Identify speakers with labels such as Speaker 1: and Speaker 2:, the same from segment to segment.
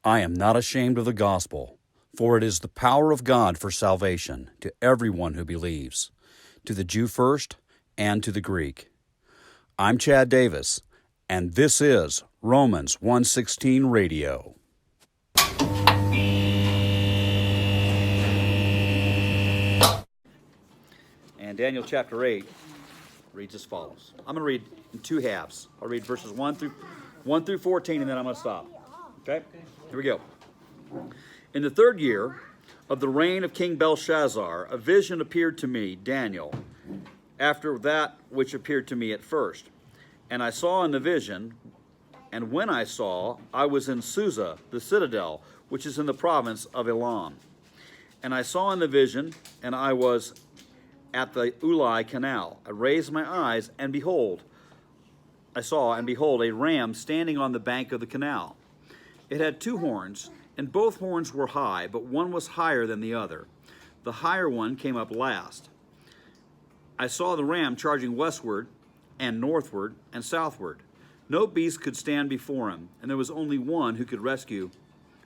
Speaker 1: I am not ashamed of the gospel, for it is the power of God for salvation to everyone who believes, to the Jew first and to the Greek. I'm Chad Davis, and this is Romans 1:16 Radio. And Daniel chapter 8 reads as follows. I'm going to read in two halves. I'll read verses 1 through 14, and then I'm going to stop. Okay? Here we go. In the third year of the reign of King Belshazzar, a vision appeared to me, Daniel, after that which appeared to me at first. And I saw in the vision, and when I saw, I was in Susa, the citadel, which is in the province of Elam. And I saw in the vision, and I was at the Ulai canal. I raised my eyes, and behold, a ram standing on the bank of the canal. It had two horns, and both horns were high, but one was higher than the other. The higher one came up last. I saw the ram charging westward and northward and southward. No beast could stand before him, and there was only one who could rescue,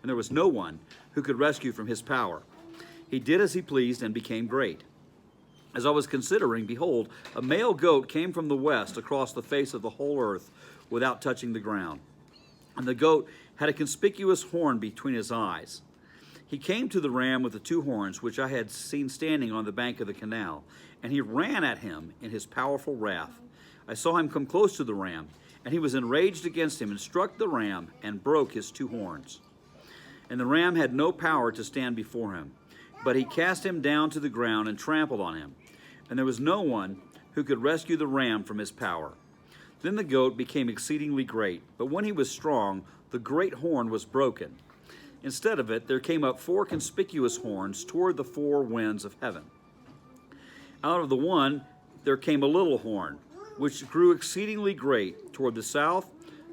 Speaker 1: and there was no one who could rescue from his power. He did as he pleased and became great. As I was considering, behold, a male goat came from the west across the face of the whole earth without touching the ground. And the goat had a conspicuous horn between his eyes. He came to the ram with the two horns, which I had seen standing on the bank of the canal, and he ran at him in his powerful wrath. I saw him come close to the ram, and he was enraged against him and struck the ram and broke his two horns. And the ram had no power to stand before him, but he cast him down to the ground and trampled on him. And there was no one who could rescue the ram from his power. Then the goat became exceedingly great, but when he was strong, the great horn was broken. Instead of it, there came up four conspicuous horns toward the four winds of heaven. Out of the one, there came a little horn, which grew exceedingly great toward the south,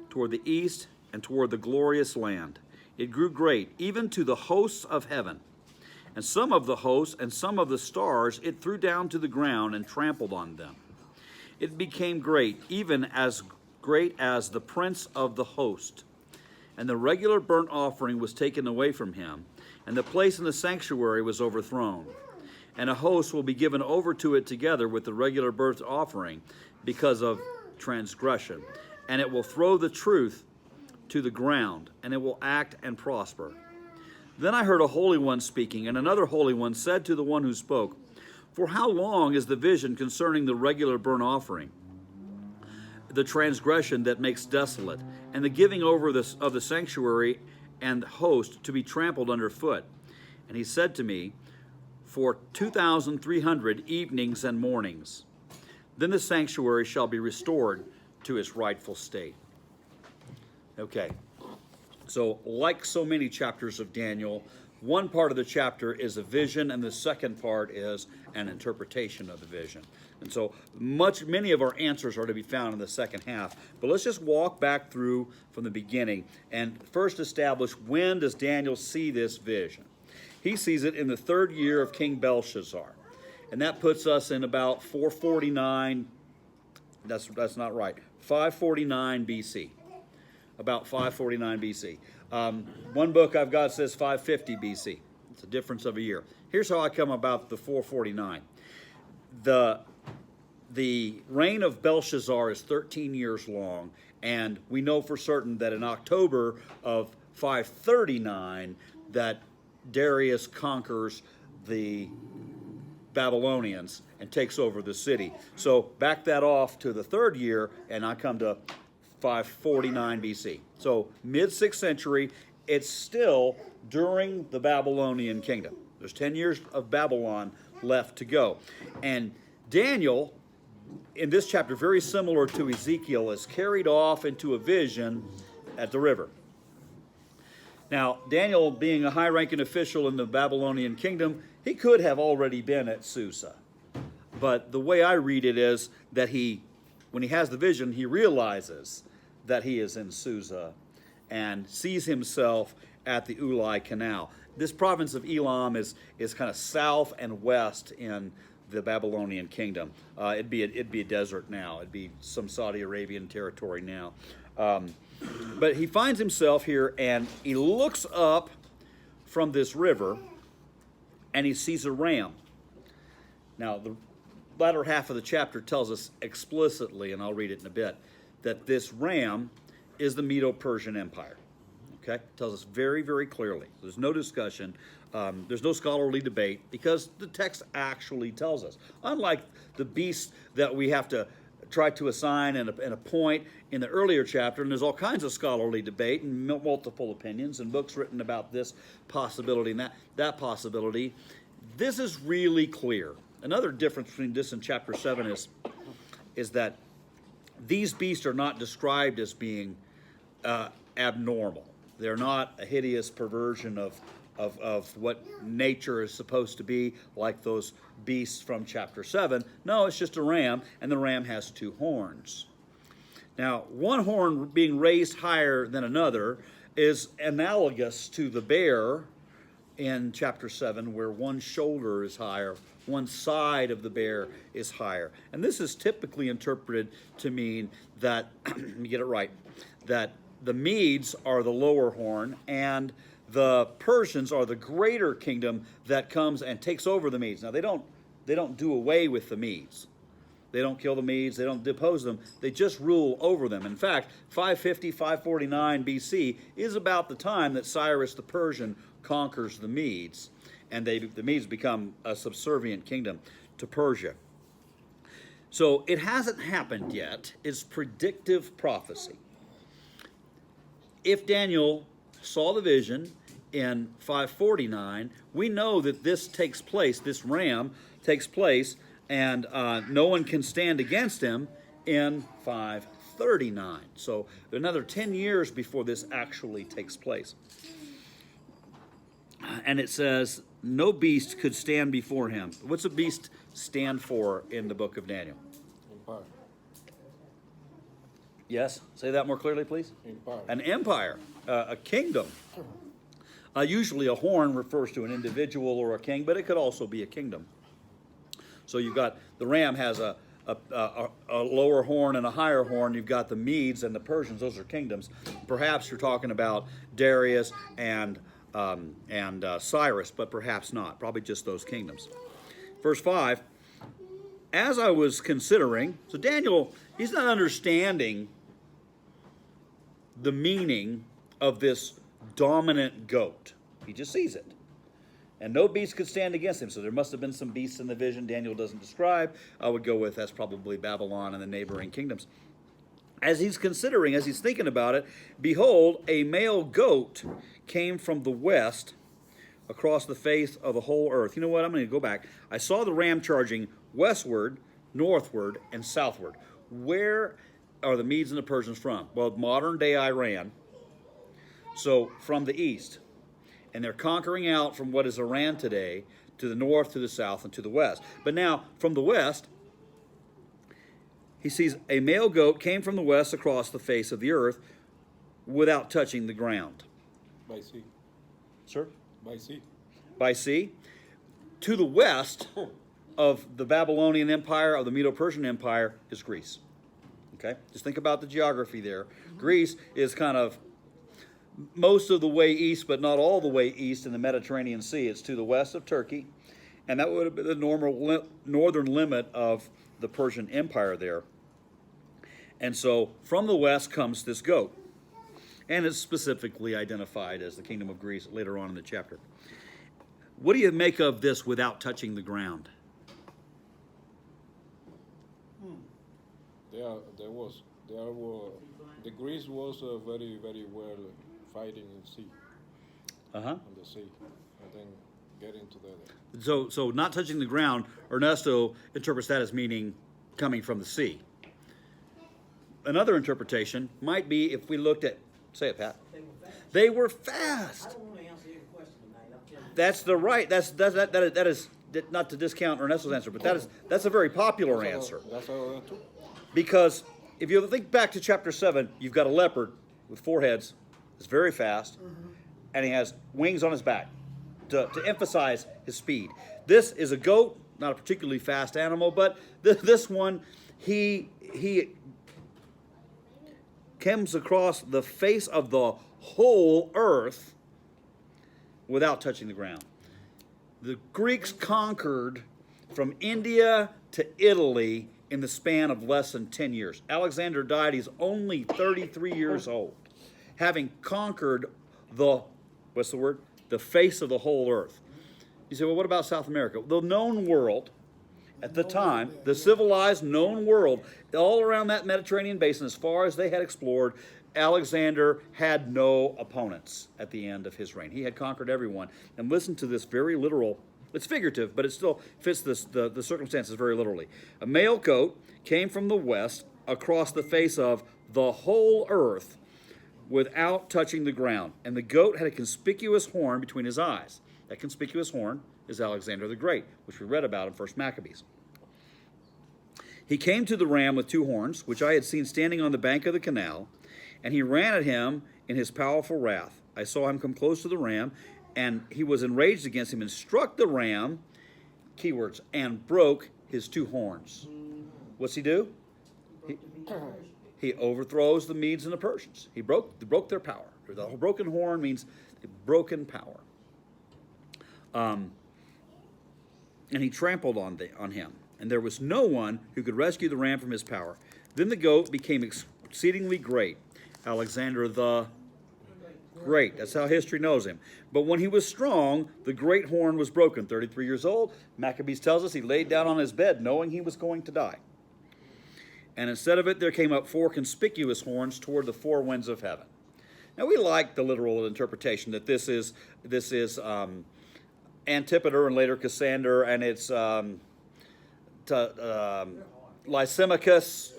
Speaker 1: toward the east, and toward the glorious land. It grew great, even to the hosts of heaven. And some of the hosts and some of the stars it threw down to the ground and trampled on them. It became great, even as great as the prince of the host. And the regular burnt offering was taken away from him, and the place in the sanctuary was overthrown. And a host will be given over to it together with the regular burnt offering because of transgression. And it will throw the truth to the ground, and it will act and prosper. Then I heard a holy one speaking, and another holy one said to the one who spoke, "For how long is the vision concerning the regular burnt offering, the transgression that makes desolate, and the giving over of the sanctuary and host to be trampled underfoot?" And he said to me, "For 2,300 evenings and mornings. Then the sanctuary shall be restored to its rightful state." Okay. So, like so many chapters of Daniel, one part of the chapter is a vision, and the second part is an interpretation of the vision. And so, many of our answers are to be found in the second half. But let's just walk back through from the beginning and first establish, when does Daniel see this vision? He sees it in the third year of King Belshazzar. And that puts us in about 449, that's not right, 549 BC. About 549 BC. One book I've got says 550 BC. It's a difference of a year. Here's how I come about the 449. The reign of Belshazzar is 13 years long, and we know for certain that in October of 539 that Darius conquers the Babylonians and takes over the city. So back that off to the third year, and I come to 549 BC. So mid-6th century, it's still during the Babylonian kingdom. There's 10 years of Babylon left to go. And Daniel, in this chapter, very similar to Ezekiel, is carried off into a vision at the river. Now, Daniel, being a high-ranking official in the Babylonian kingdom, he could have already been at Susa. But the way I read it is that when he has the vision, he realizes that he is in Susa and sees himself at the Ulai Canal. This province of Elam is kind of south and west in the Babylonian kingdom. It'd be a desert now. It'd be some Saudi Arabian territory now. But he finds himself here, and he looks up from this river, and he sees a ram. Now, the latter half of the chapter tells us explicitly, and I'll read it in a bit, that this ram is the Medo-Persian Empire. Okay? It tells us very, very clearly. There's no discussion. There's no scholarly debate, because the text actually tells us. Unlike the beasts that we have to try to assign and a point in the earlier chapter, and there's all kinds of scholarly debate and multiple opinions and books written about this possibility and that possibility. This is really clear. Another difference between this and chapter 7 is that these beasts are not described as being abnormal. They're not a hideous perversion of what nature is supposed to be, like those beasts from chapter 7. No, it's just a ram, and the ram has 2 horns. Now, one horn being raised higher than another is analogous to the bear in chapter 7, where one shoulder is higher, one side of the bear is higher. And this is typically interpreted to mean that, let me get it right, that the Medes are the lower horn, and the Persians are the greater kingdom that comes and takes over the Medes. Now, they don't do away with the Medes. They don't kill the Medes. They don't depose them. They just rule over them. In fact, 550, 549 BC is about the time that Cyrus the Persian conquers the Medes, and the Medes become a subservient kingdom to Persia. So it hasn't happened yet. It's predictive prophecy. If Daniel saw the vision in 549, we know that this takes place, this ram takes place, and no one can stand against him in 539. So another 10 years before this actually takes place. And it says, no beast could stand before him. What's a beast stand for in the book of Daniel?
Speaker 2: Empire.
Speaker 1: Yes? Say that more clearly, please.
Speaker 2: Empire.
Speaker 1: An empire, a kingdom. Usually a horn refers to an individual or a king, but it could also be a kingdom. So you've got, the ram has a lower horn and a higher horn. You've got the Medes and the Persians. Those are kingdoms. Perhaps you're talking about Darius and Cyrus, but perhaps not. Probably just those kingdoms. Verse 5, as I was considering, so Daniel, he's not understanding the meaning of this dominant goat. He just sees it. And no beast could stand against him. So there must have been some beasts in the vision Daniel doesn't describe. I would go with that's probably Babylon and the neighboring kingdoms. As he's considering, as he's thinking about it, behold, a male goat came from the west across the face of the whole earth. You know what? I'm going to go back. I saw the ram charging westward, northward, and southward. Where are the Medes and the Persians from? Well, modern day Iran. So from the east. And they're conquering out from what is Iran today to the north, to the south, and to the west. But now, from the west, he sees a male goat came from the west across the face of the earth without touching the ground.
Speaker 2: By sea.
Speaker 1: Sir?
Speaker 2: By sea.
Speaker 1: By sea. To the west of the Babylonian Empire, of the Medo-Persian Empire, is Greece. Okay? Just think about the geography there. Greece is kind of most of the way east, but not all the way east in the Mediterranean Sea. It's to the west of Turkey, and that would have been the normal northern limit of the Persian Empire there. And so from the west comes this goat, and it's specifically identified as the kingdom of Greece later on in the chapter. What do you make of this without touching the ground?
Speaker 2: The Greece was very, very well fighting in sea, on the sea, and then getting to the.
Speaker 1: So not touching the ground, Ernesto interprets that as meaning coming from the sea. Another interpretation might be if we looked at, say it, Pat. They were fast.
Speaker 3: I don't want to answer your question tonight.
Speaker 1: That's the right. That is not to discount Ernesto's answer, but that's a very popular answer.
Speaker 2: That's too.
Speaker 1: Because if you think back to chapter 7, you've got a leopard with 4 heads. It's very fast, and he has wings on his back to emphasize his speed. This is a goat, not a particularly fast animal, but this one, he comes across the face of the whole earth without touching the ground. The Greeks conquered from India to Italy in the span of less than 10 years. Alexander died, he's only 33 years old, having conquered the, what's the word? The face of the whole earth. You say, well, what about South America? The known world at the time, the civilized known world, all around that Mediterranean basin, as far as they had explored, Alexander had no opponents at the end of his reign. He had conquered everyone. And listen to this very literal, it's figurative, but it still fits the circumstances very literally. A male goat came from the west across the face of the whole earth without touching the ground. And the goat had a conspicuous horn between his eyes. That conspicuous horn is Alexander the Great, which we read about in 1 Maccabees. He came to the ram with two horns, which I had seen standing on the bank of the canal, and he ran at him in his powerful wrath. I saw him come close to the ram, and he was enraged against him and struck the ram, keywords, and broke his two horns. What's he do? He overthrows the Medes and the Persians. He broke their power. The broken horn means broken power. And he trampled on him, and there was no one who could rescue the ram from his power. Then the goat became exceedingly great, Alexander the Great. That's how history knows him. But when he was strong, the great horn was broken. 33 years old, Maccabees tells us he laid down on his bed knowing he was going to die. And instead of it, there came up four conspicuous horns toward the four winds of heaven. Now we like the literal interpretation that this is Antipater and later Cassander, and it's Lysimachus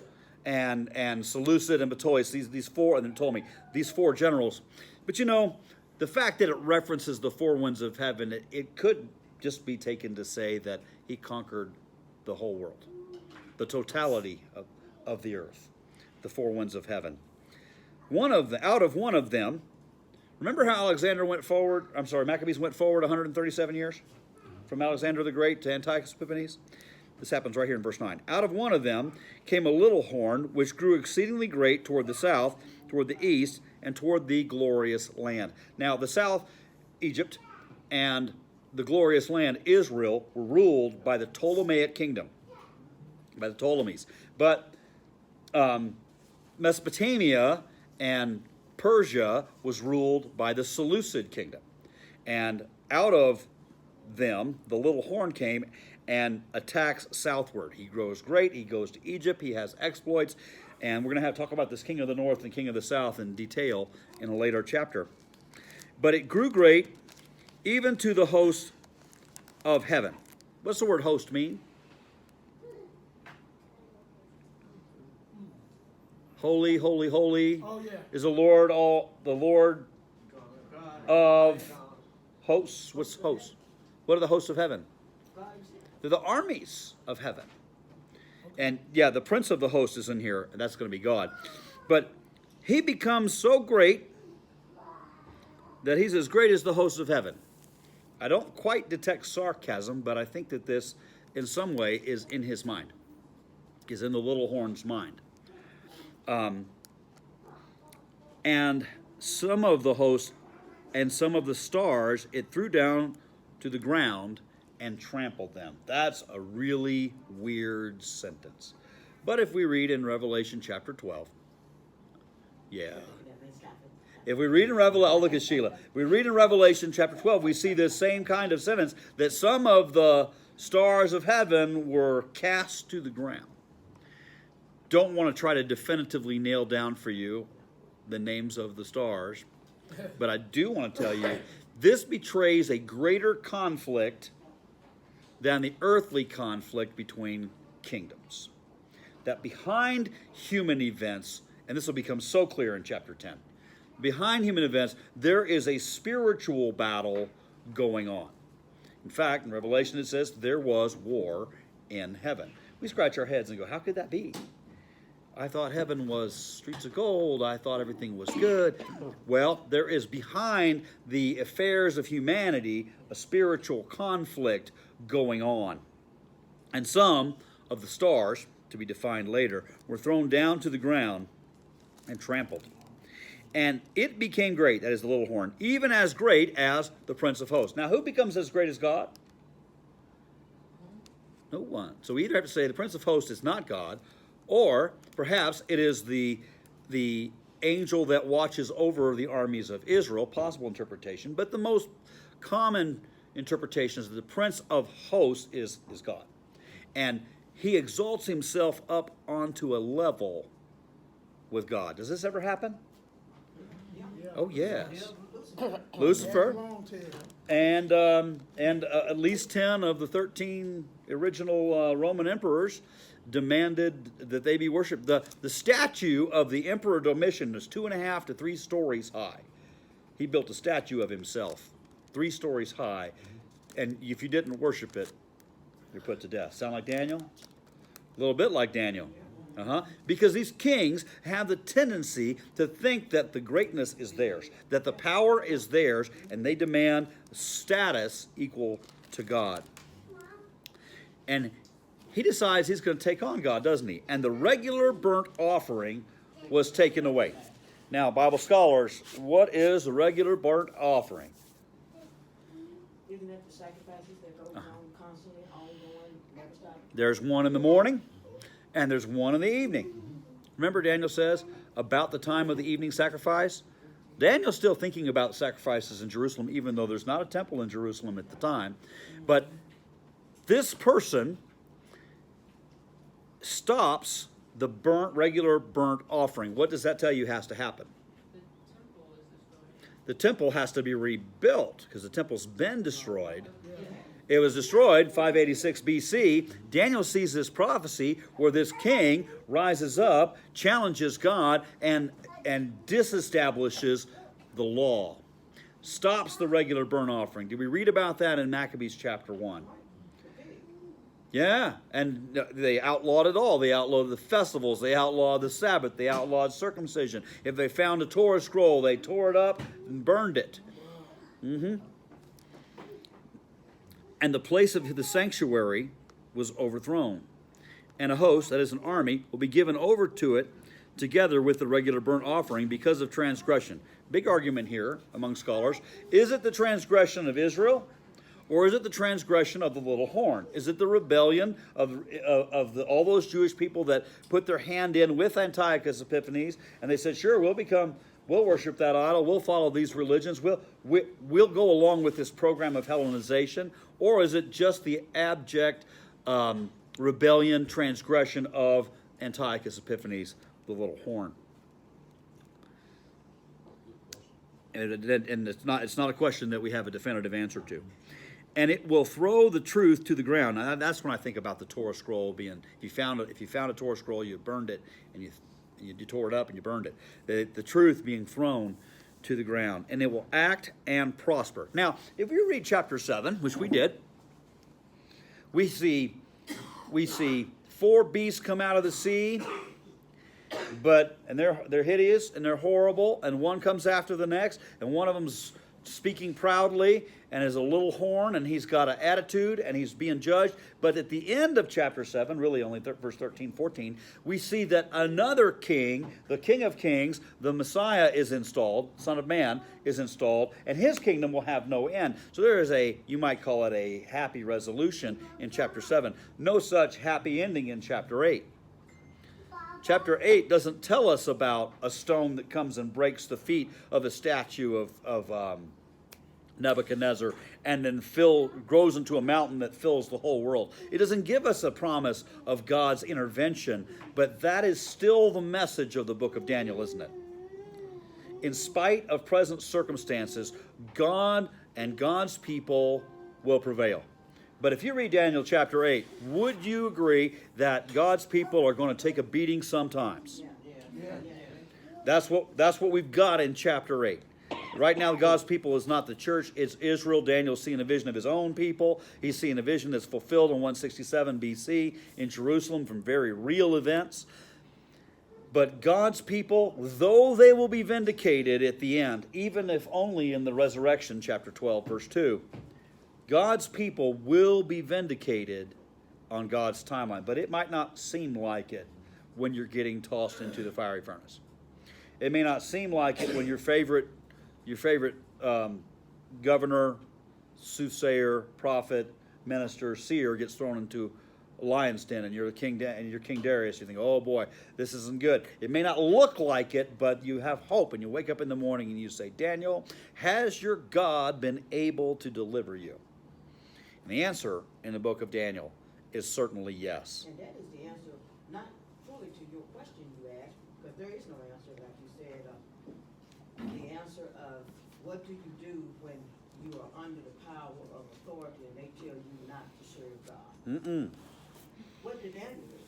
Speaker 1: and Seleucid and Batois, these four, and then told me, these four generals. But you know, the fact that it references the four winds of heaven, it could just be taken to say that he conquered the whole world, the totality of the earth, the four winds of heaven. Out of one of them, remember how Maccabees went forward 137 years? From Alexander the Great to Antiochus Epiphanes? This happens right here in verse 9. Out of one of them came a little horn, which grew exceedingly great toward the south, toward the east, and toward the glorious land. Now, the south, Egypt, and the glorious land, Israel, were ruled by the Ptolemaic kingdom, by the Ptolemies. But Mesopotamia and Persia was ruled by the Seleucid kingdom. And out of them, the little horn came and attacks southward. He grows great. He goes to Egypt. He has exploits. And we're going to have to talk about this king of the north and king of the south in detail in a later chapter. But it grew great even to the host of heaven. What's the word host mean? Holy, holy, holy is the Lord of hosts. What's hosts? What are the hosts of heaven? They're the armies of heaven. And yeah, the prince of the host is in here, and that's going to be God. But he becomes so great that he's as great as the hosts of heaven. I don't quite detect sarcasm, but I think that this, in some way, is in his mind, is in the little horn's mind. And some of the hosts and some of the stars it threw down to the ground and trampled them. That's a really weird sentence. But if we read in Revelation chapter 12, if we read in Revelation, I'll look at Sheila. If we read in Revelation chapter 12, we see this same kind of sentence, that some of the stars of heaven were cast to the ground. Don't want to try to definitively nail down for you the names of the stars, but I do want to tell you, this betrays a greater conflict than the earthly conflict between kingdoms. That behind human events, and this will become so clear in chapter 10, behind human events, there is a spiritual battle going on. In fact, in Revelation it says there was war in heaven. We scratch our heads and go, how could that be? I thought heaven was streets of gold. I thought everything was good. Well, there is behind the affairs of humanity a spiritual conflict going on. And some of the stars, to be defined later, were thrown down to the ground and trampled. And it became great, that is the little horn, even as great as the prince of hosts. Now, who becomes as great as God? No one. So we either have to say the prince of hosts is not God, or perhaps it is the angel that watches over the armies of Israel, possible interpretation, but the most common interpretation is that the prince of hosts is God. And he exalts himself up onto a level with God. Does this ever happen? Oh, yes. Lucifer and at least 10 of the 13 original Roman emperors demanded that they be worshipped. The statue of the Emperor Domitian is 2.5 to 3 stories high. He built a statue of himself, 3 stories high, and if you didn't worship it, you're put to death. Sound like Daniel? A little bit like Daniel. Because these kings have the tendency to think that the greatness is theirs, that the power is theirs, and they demand status equal to God. And he decides he's going to take on God, doesn't he? And the regular burnt offering was taken away. Now, Bible scholars, what is a regular burnt offering?
Speaker 3: Isn't that the sacrifices that goes on constantly, ongoing, never stop?
Speaker 1: There's one in the morning, and there's one in the evening. Remember, Daniel says about the time of the evening sacrifice? Daniel's still thinking about sacrifices in Jerusalem, even though there's not a temple in Jerusalem at the time. But this person stops the regular burnt offering. What does that tell you has to happen? The temple has to be rebuilt because the temple's been destroyed. It was destroyed 586 BC. Daniel sees this prophecy where this king rises up, challenges God, and disestablishes the law. Stops the regular burnt offering. Did we read about that in Maccabees chapter 1? Yeah, and they outlawed it all. They outlawed the festivals. They outlawed the Sabbath. They outlawed circumcision. If they found a Torah scroll, they tore it up and burned it. And the place of the sanctuary was overthrown. And a host, that is an army, will be given over to it together with the regular burnt offering because of transgression. Big argument here among scholars. Is it the transgression of Israel? Or is it the transgression of the little horn? Is it the rebellion of all those Jewish people that put their hand in with Antiochus Epiphanes and they said, sure, we'll worship that idol, we'll follow these religions, we'll go along with this program of Hellenization? Or is it just the abject rebellion, transgression of Antiochus Epiphanes, the little horn? And it's not a question that we have a definitive answer to. And it will throw the truth to the ground. Now, that's when I think about the Torah scroll being, if you found a Torah scroll, you burned it, and you tore it up and you burned it. The truth being thrown to the ground. And it will act and prosper. Now, if we read chapter 7, which we did, we see 4 beasts come out of the sea, and they're hideous and they're horrible, and one comes after the next, and one of them's speaking proudly and has a little horn, and he's got an attitude, and he's being judged. But at the end of chapter 7, really only verse 13, 14, we see that another king, the King of Kings, the Messiah is installed, Son of Man is installed, and his kingdom will have no end. So there is you might call it a happy resolution in chapter 7. No such happy ending in chapter 8. Chapter 8 doesn't tell us about a stone that comes and breaks the feet of a statue of Nebuchadnezzar and then grows into a mountain that fills the whole world. It doesn't give us a promise of God's intervention, but that is still the message of the book of Daniel, isn't it? In spite of present circumstances, God and God's people will prevail. But if you read Daniel chapter 8, would you agree that God's people are going to take a beating sometimes? That's what we've got in chapter 8. Right now, God's people is not the church, it's Israel. Daniel's seeing a vision of his own people. He's seeing a vision that's fulfilled in 167 BC in Jerusalem from very real events. But God's people, though they will be vindicated at the end, even if only in the resurrection, chapter 12, verse 2, God's people will be vindicated on God's timeline, but it might not seem like it when you're getting tossed into the fiery furnace. It may not seem like it when your favorite governor, soothsayer, prophet, minister, seer gets thrown into a lion's den, and you're King Darius. You think, oh boy, this isn't good. It may not look like it, but you have hope, and you wake up in the morning and you say, Daniel, has your God been able to deliver you? And the answer in the book of Daniel is certainly yes.
Speaker 3: And that is the answer, not fully to your question you asked, because there is no answer, like you said. The answer of what do you do when you are under the power of authority and they tell you not to serve God? What did Daniel do?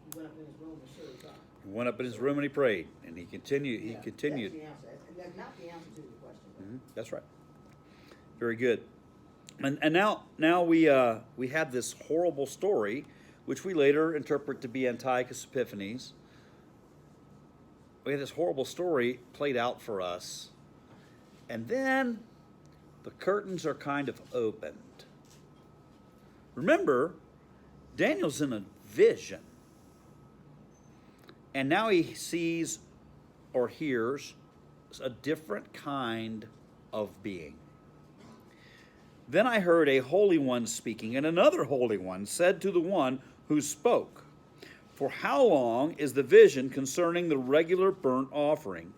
Speaker 3: He went up in his room and served God.
Speaker 1: He went up in his room and he prayed, and he continued.
Speaker 3: That's the answer. That's not the answer to the question.
Speaker 1: That's right. Very good. And now we have this horrible story, which we later interpret to be Antiochus Epiphanes. We have this horrible story played out for us, and then the curtains are kind of opened. Remember, Daniel's in a vision, and now he sees or hears a different kind of being. Then I heard a holy one speaking, and another holy one said to the one who spoke, for how long is the vision concerning the regular burnt offering,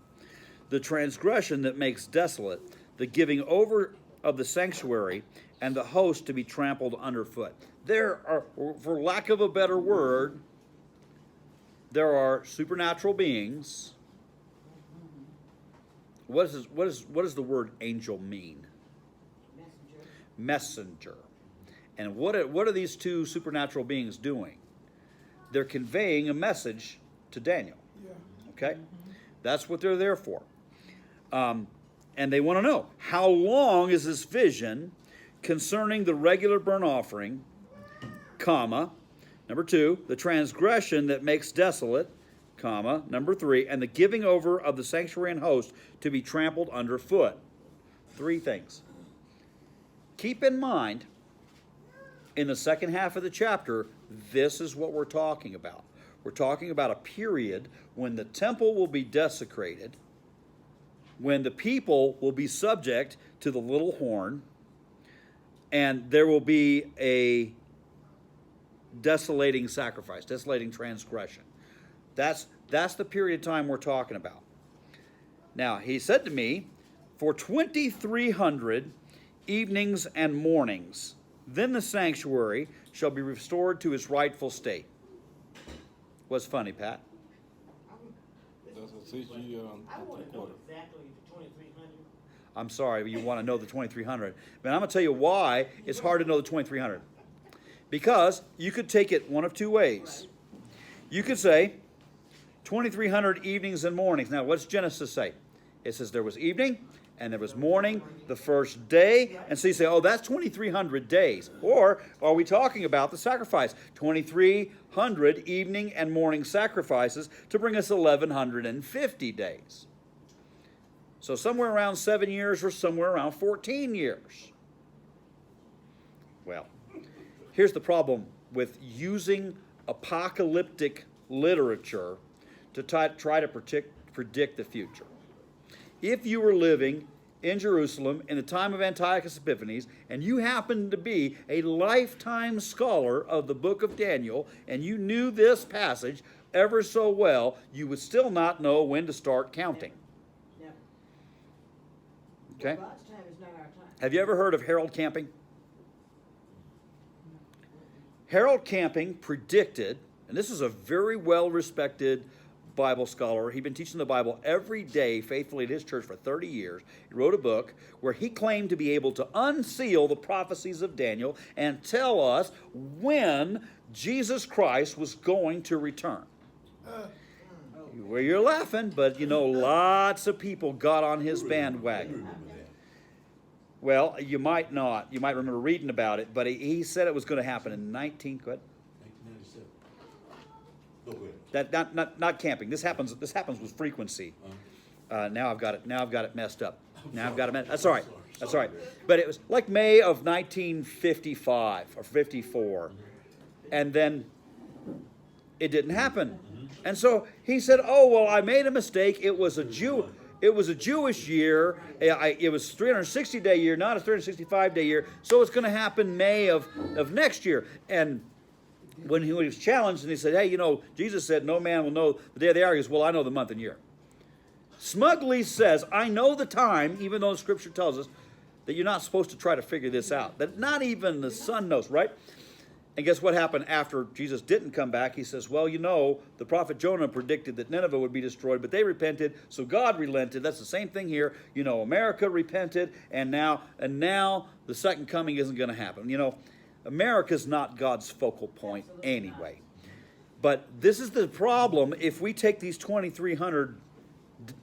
Speaker 1: the transgression that makes desolate, the giving over of the sanctuary, and the host to be trampled underfoot? There are, for lack of a better word, there are supernatural beings. What does the word angel mean? Messenger. And what are these two supernatural beings doing? They're conveying a message to Daniel. Okay? That's what they're there for. And they want to know, how long is this vision concerning the regular burnt offering, comma, number 2, the transgression that makes desolate, comma, number 3, and the giving over of the sanctuary and host to be trampled underfoot. 3 things. Keep in mind, in the second half of the chapter, this is what we're talking about. We're talking about a period when the temple will be desecrated, when the people will be subject to the little horn, and there will be a desolating sacrifice, desolating transgression. That's the period of time we're talking about. Now, he said to me, for 2,300 evenings and mornings, then the sanctuary shall be restored to its rightful state. What's funny, Pat?
Speaker 2: That's a CG
Speaker 3: I want to know exactly the 2,300.
Speaker 1: I'm sorry, you want to know the 2,300. But I'm going to tell you why it's hard to know the 2,300. Because you could take it one of two ways. You could say 2,300 evenings and mornings. Now, what's Genesis say? It says there was evening and there was morning the first day. And so you say, oh, that's 2,300 days. Or are we talking about the sacrifice? 2,300 evening and morning sacrifices to bring us 1,150 days. So somewhere around 7 years or somewhere around 14 years. Well, here's the problem with using apocalyptic literature to try to predict the future. If you were living in Jerusalem in the time of Antiochus Epiphanes, and you happened to be a lifetime scholar of the book of Daniel, and you knew this passage ever so well, you would still not know when to start counting.
Speaker 3: Yeah.
Speaker 1: Okay?
Speaker 3: Well, God's time is not our time.
Speaker 1: Have you ever heard of Harold Camping? Harold Camping predicted, and this is a very well-respected Bible scholar. He'd been teaching the Bible every day faithfully at his church for 30 years. He wrote a book where he claimed to be able to unseal the prophecies of Daniel and tell us when Jesus Christ was going to return. Well, you're laughing, but you know, lots of people got on his bandwagon. Well, you might not. You might remember reading about it, but he said it was going to happen in 1997. That not camping. This happens with frequency. Now I've got it messed up. That's all right. That's all right. But it was like May of 1955 or 54, and then It didn't happen. And so he said, "Oh, well, I made a mistake. It was a Jewish year. It was 360-day year, not a 365-day year. So it's going to happen May of next year." And when he was challenged and he said, "Hey, Jesus said no man will know the day of the hour," he goes, "Well, I know the month and year." Smugly says, "I know the time," even though the scripture tells us that you're not supposed to try to figure this out. That not even the Son knows, right? And guess what happened after Jesus didn't come back? He says, "Well, the prophet Jonah predicted that Nineveh would be destroyed, but they repented, so God relented." That's the same thing here. America repented, and now the second coming isn't going to happen. America's not God's focal point anyway. But this is the problem if we take these 2,300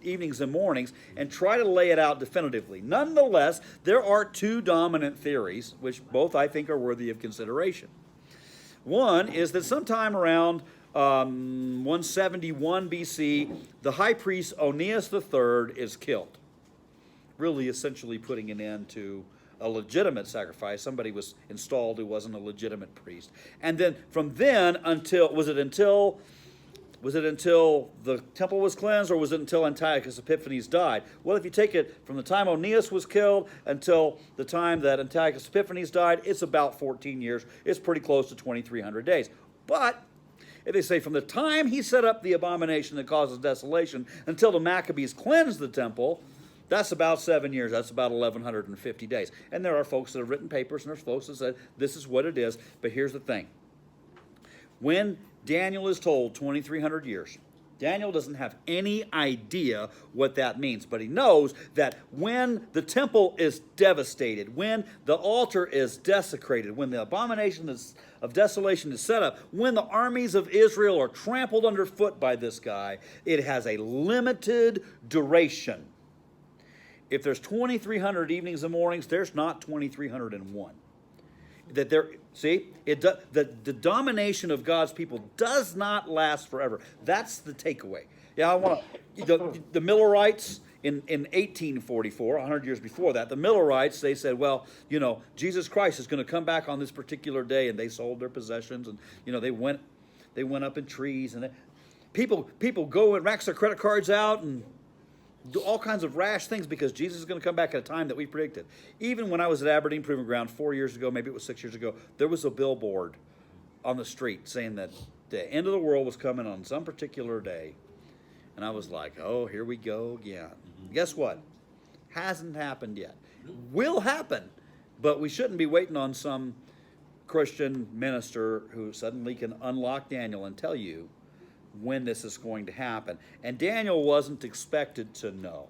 Speaker 1: evenings and mornings and try to lay it out definitively. Nonetheless, there are two dominant theories, which both I think are worthy of consideration. One is that sometime around 171 BC, the high priest Onias III is killed, really essentially putting an end to a legitimate sacrifice. Somebody was installed who wasn't a legitimate priest. And then from then until, was it until the temple was cleansed, or was it until Antiochus Epiphanes died? Well, if you take it from the time Onias was killed until the time that Antiochus Epiphanes died, it's about 14 years. It's pretty close to 2,300 days. But if they say from the time he set up the abomination that causes desolation until the Maccabees cleansed the temple, that's about 7 years. That's about 1,150 days. And there are folks that have written papers, and there's folks that said this is what it is. But here's the thing. When Daniel is told 2,300 years, Daniel doesn't have any idea what that means, but he knows that when the temple is devastated, when the altar is desecrated, when the abomination of desolation is set up, when the armies of Israel are trampled underfoot by this guy, it has a limited duration. If there's 2,300 evenings and mornings, there's not 2,301. The domination of God's people does not last forever. That's the takeaway. The Millerites in 1844, 100 years before that, the Millerites, they said, well, Jesus Christ is going to come back on this particular day, and they sold their possessions, and they went up in trees, and people go and max their credit cards out and do all kinds of rash things because Jesus is going to come back at a time that we predicted. Even when I was at Aberdeen Proving Ground 4 years ago, maybe it was 6 years ago, there was a billboard on the street saying that the end of the world was coming on some particular day. And I was like, oh, here we go again. Guess what? Hasn't happened yet. Will happen, but we shouldn't be waiting on some Christian minister who suddenly can unlock Daniel and tell you when this is going to happen. And Daniel wasn't expected to know.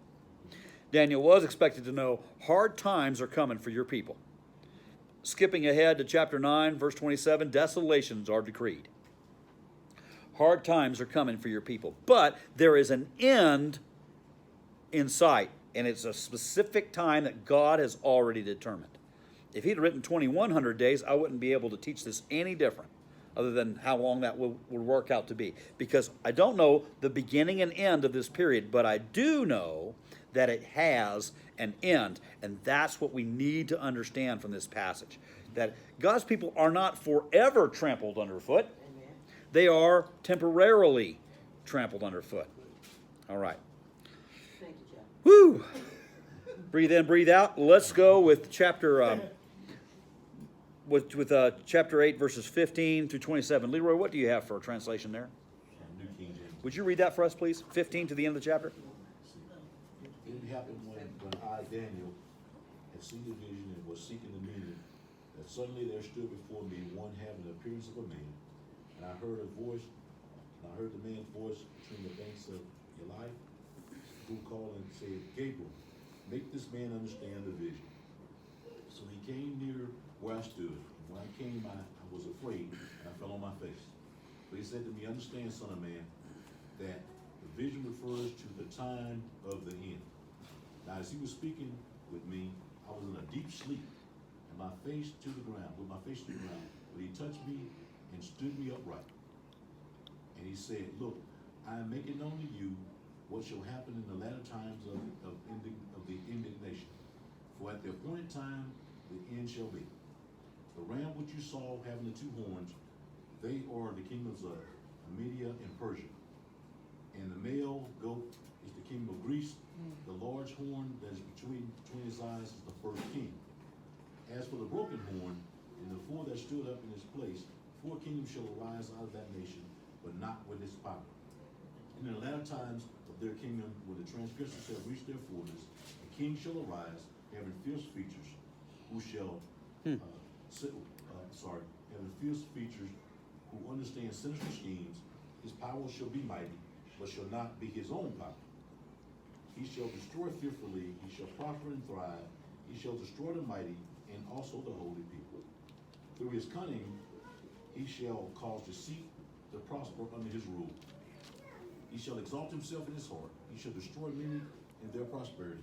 Speaker 1: Daniel was expected to know hard times are coming for your people. Skipping ahead to chapter 9, verse 27, desolations are decreed. Hard times are coming for your people. But there is an end in sight, and it's a specific time that God has already determined. If he'd written 2,100 days, I wouldn't be able to teach this any different, other than how long that would work out to be. Because I don't know the beginning and end of this period, but I do know that it has an end. And that's what we need to understand from this passage. That God's people are not forever trampled underfoot.
Speaker 3: Amen.
Speaker 1: They are temporarily trampled underfoot. All right.
Speaker 3: Thank you, Jeff.
Speaker 1: Woo! Breathe in, breathe out. Let's go with chapter... With chapter 8, verses 15 through 27. Leroy, what do you have for a translation there?
Speaker 4: New King James.
Speaker 1: Would you read that for us, please? 15 to the end of the chapter.
Speaker 4: It happened when I, Daniel, had seen the vision and was seeking the meaning, that suddenly there stood before me one having the appearance of a man, and I heard the man's voice between the banks of Eli, who called and said, Gabriel, make this man understand the vision. So he came near where I stood. And when I came, I was afraid, and I fell on my face. But he said to me, understand, son of man, that the vision refers to the time of the end. Now, as he was speaking with me, I was in a deep sleep, and my face to the ground, with my face to the ground. But he touched me and stood me upright. And he said, look, I am making known to you what shall happen in the latter times of the indignation. For at the appointed time, the end shall be. The ram which you saw having the two horns, they are the kingdoms of Media, and Persia. And the male goat is the kingdom of Greece. The large horn that is between his eyes is the first king. As for the broken horn, and the four that stood up in his place, 4 kingdoms shall arise out of that nation, but not with its power. And in the latter times of their kingdom, when the transgressors shall reach their fullness, a king shall arise, having fierce features, who shall, having fierce features, who understand sinister schemes. His power shall be mighty, but shall not be his own power. He shall destroy fearfully, he shall prosper and thrive, he shall destroy the mighty, and also the holy people. Through his cunning, he shall cause deceit to prosper under his rule. He shall exalt himself in his heart, he shall destroy many in their posterity.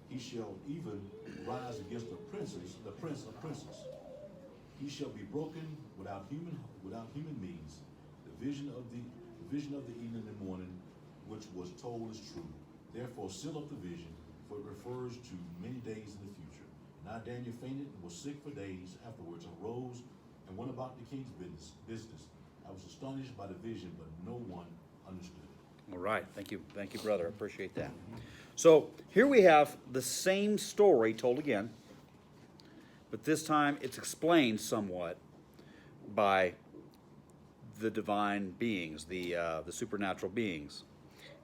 Speaker 4: He shall even rise against the prince of princes. He shall be broken without human means. The vision of the evening and morning, which was told, is true. Therefore seal up the vision, for it refers to many days in the future. Now Daniel fainted and was sick for days. Afterwards arose and went about the king's business. I was astonished by the vision, but no one understood it.
Speaker 1: All right. Thank you, brother. I appreciate that. So here we have the same story told again, but this time it's explained somewhat by the divine beings, the supernatural beings.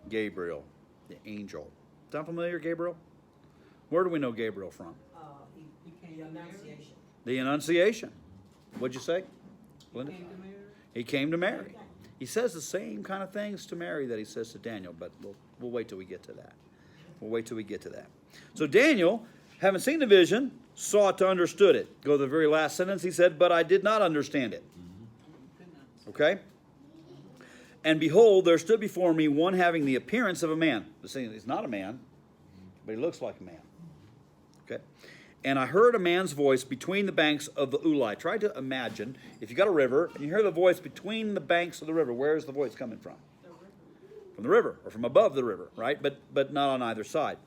Speaker 1: Gabriel, the angel. Sound familiar, Gabriel? Where do we know Gabriel from?
Speaker 3: The Annunciation.
Speaker 1: The Annunciation. What'd you say, Linda? He came to Mary. He says the same kind of things to Mary that he says to Daniel, but we'll wait till we get to that. So Daniel, having seen the vision, saw it to understood it. Go to the very last sentence. He said, but I did not understand it. Okay? And behold, there stood before me one having the appearance of a man. He's not a man, but he looks like a man. Okay? And I heard a man's voice between the banks of the Ulai. Try to imagine, if you got a river, and you hear the voice between the banks of the river, where is the voice coming from? From the river, or from above the river, right? But not on either side.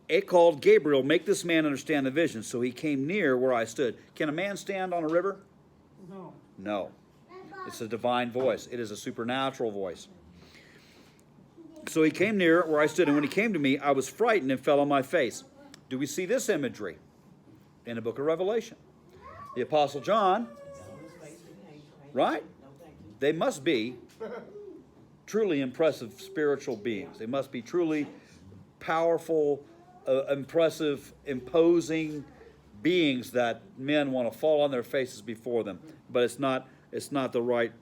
Speaker 1: It called Gabriel, make this man understand the vision. So he came near where I stood. Can a man stand on a river? No. It's a divine voice. It is a supernatural voice. So he came near where I stood, and when he came to me, I was frightened and fell on my face. Do we see this imagery in the book of Revelation? The Apostle John, right? They must be truly impressive spiritual beings. They must be truly powerful, impressive, imposing beings that men want to fall on their faces before them. But it's not the right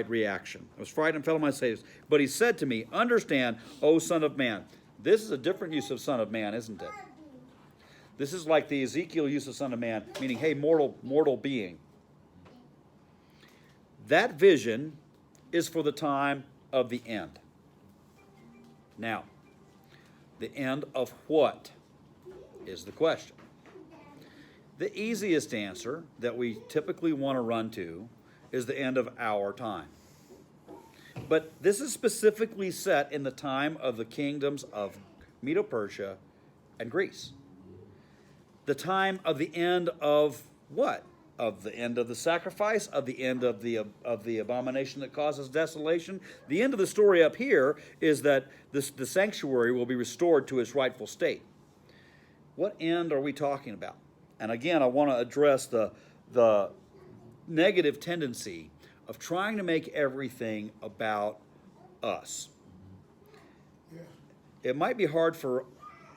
Speaker 1: reaction. I was frightened and fell on my face. But he said to me, understand, O Son of Man. This is a different use of Son of Man, isn't it? This is like the Ezekiel use of Son of Man, meaning, hey, mortal being. That vision is for the time of the end. Now, the end of what is the question? The easiest answer that we typically want to run to is the end of our time. But this is specifically set in the time of the kingdoms of Medo-Persia and Greece. The time of the end of what? Of the end of the sacrifice, of the end of the abomination that causes desolation. The end of the story up here is that the sanctuary will be restored to its rightful state. What end are we talking about? And again, I want to address the negative tendency of trying to make everything about us. Yeah. It might be hard for